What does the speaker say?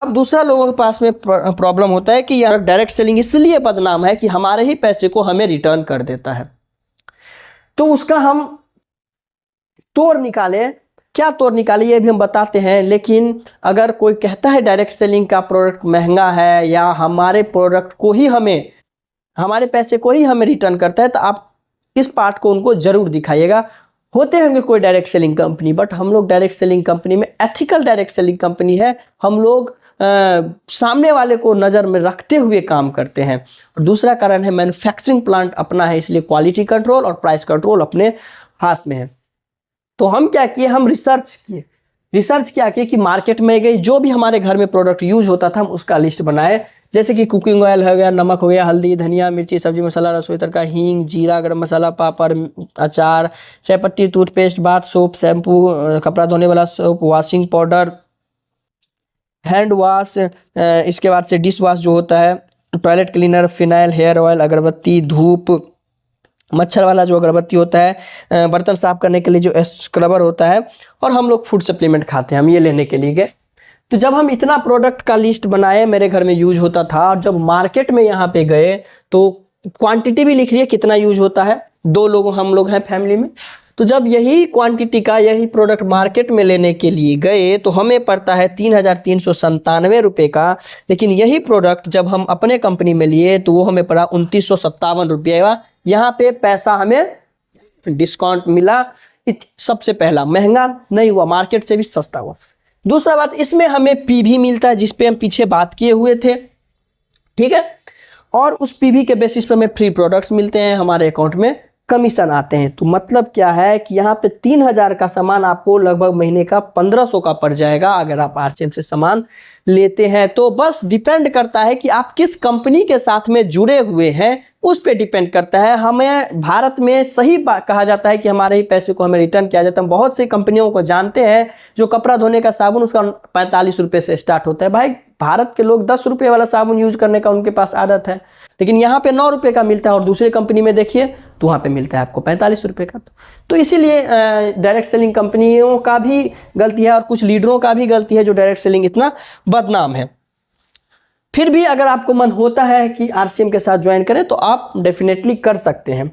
अब दूसरा लोगों के पास में प्रॉब्लम होता है कि यार डायरेक्ट सेलिंग इसलिए बदनाम है कि हमारे ही पैसे को हमें रिटर्न कर देता है। तो उसका हम तोड़ निकाले, क्या तोड़ निकाले ये भी हम बताते हैं। लेकिन अगर कोई कहता है डायरेक्ट सेलिंग का प्रोडक्ट महंगा है या हमारे प्रोडक्ट को ही हमें, हमारे पैसे को ही हमें रिटर्न करता है, तो आप इस पार्ट को उनको जरूर दिखाइएगा। होते होंगे कोई डायरेक्ट सेलिंग कंपनी, बट हम लोग डायरेक्ट सेलिंग कंपनी में एथिकल डायरेक्ट सेलिंग कंपनी है। हम लोग सामने वाले को नज़र में रखते हुए काम करते हैं। और दूसरा कारण है मैन्युफैक्चरिंग प्लांट अपना है, इसलिए क्वालिटी कंट्रोल और प्राइस कंट्रोल अपने हाथ में है। तो हम क्या किए, हम रिसर्च क्या किए कि मार्केट में गए, जो भी हमारे घर में प्रोडक्ट यूज होता था हम उसका लिस्ट बनाए। जैसे कि कुकिंग ऑयल हो गया, नमक हो गया, हल्दी, धनिया, मिर्ची, सब्जी मसाला, रसोई तड़का, हींग, जीरा, गरम मसाला, पापड़, अचार, चायपत्ती, टूथपेस्ट, बाथ सोप, शैम्पू, कपड़ा धोने वाला soap, washing powder, hand wash, इसके बाद से डिश वॉश जो होता है, toilet cleaner, phenyl, hair oil, अगरबत्ती, धूप, मच्छर वाला जो अगरबत्ती होता है, बर्तन साफ करने के लिए जो स्क्रबर होता है, और हम लोग फूड सप्लीमेंट खाते हैं, हम ये लेने के लिए गए। तो जब हम इतना प्रोडक्ट का लिस्ट बनाए, मेरे घर में यूज होता था, और जब मार्केट में यहाँ पे गए तो क्वांटिटी भी लिख लिए कितना यूज होता है। 2 लोग हम लोग हैं फैमिली में, तो जब यही क्वांटिटी का यही प्रोडक्ट मार्केट में लेने के लिए गए तो हमें पड़ता है 3,397 रुपये का। लेकिन यही प्रोडक्ट जब हम अपने कंपनी में लिए तो वो हमें पड़ा 2,957 रुपये का। यहाँ पे पैसा हमें डिस्काउंट मिला, सबसे पहला महंगा नहीं हुआ, मार्केट से भी सस्ता हुआ। दूसरा बात, इसमें हमें पी भी मिलता है, जिसपे हम पीछे बात किए हुए थे, ठीक है। और उस पीवी के बेसिस पे हमें फ्री प्रोडक्ट्स मिलते हैं, हमारे अकाउंट में कमीशन आते हैं। तो मतलब क्या है कि यहाँ पे 3,000 का सामान आपको लगभग महीने का 1,500 का पड़ जाएगा अगर आप आरसीएम से सामान लेते हैं। तो बस डिपेंड करता है कि आप किस कंपनी के साथ में जुड़े हुए हैं, उस पर डिपेंड करता है। हमें भारत में सही कहा जाता है कि हमारे ही पैसे को हमें रिटर्न किया जाता है। बहुत सी कंपनियों को जानते हैं जो कपड़ा धोने का साबुन उसका 45 रुपये से स्टार्ट होता है। भाई भारत के लोग 10 रुपये वाला साबुन यूज करने का उनके पास आदत है, लेकिन यहाँ पे 9 रुपये का मिलता है और दूसरी कंपनी में देखिए तो वहाँ पे मिलता है आपको 45 रुपये का। तो इसीलिए डायरेक्ट सेलिंग कंपनियों का भी गलती है और कुछ लीडरों का भी गलती है जो डायरेक्ट सेलिंग इतना बदनाम है। फिर भी अगर आपको मन होता है कि आरसीएम के साथ ज्वाइन करें तो आप डेफिनेटली कर सकते हैं।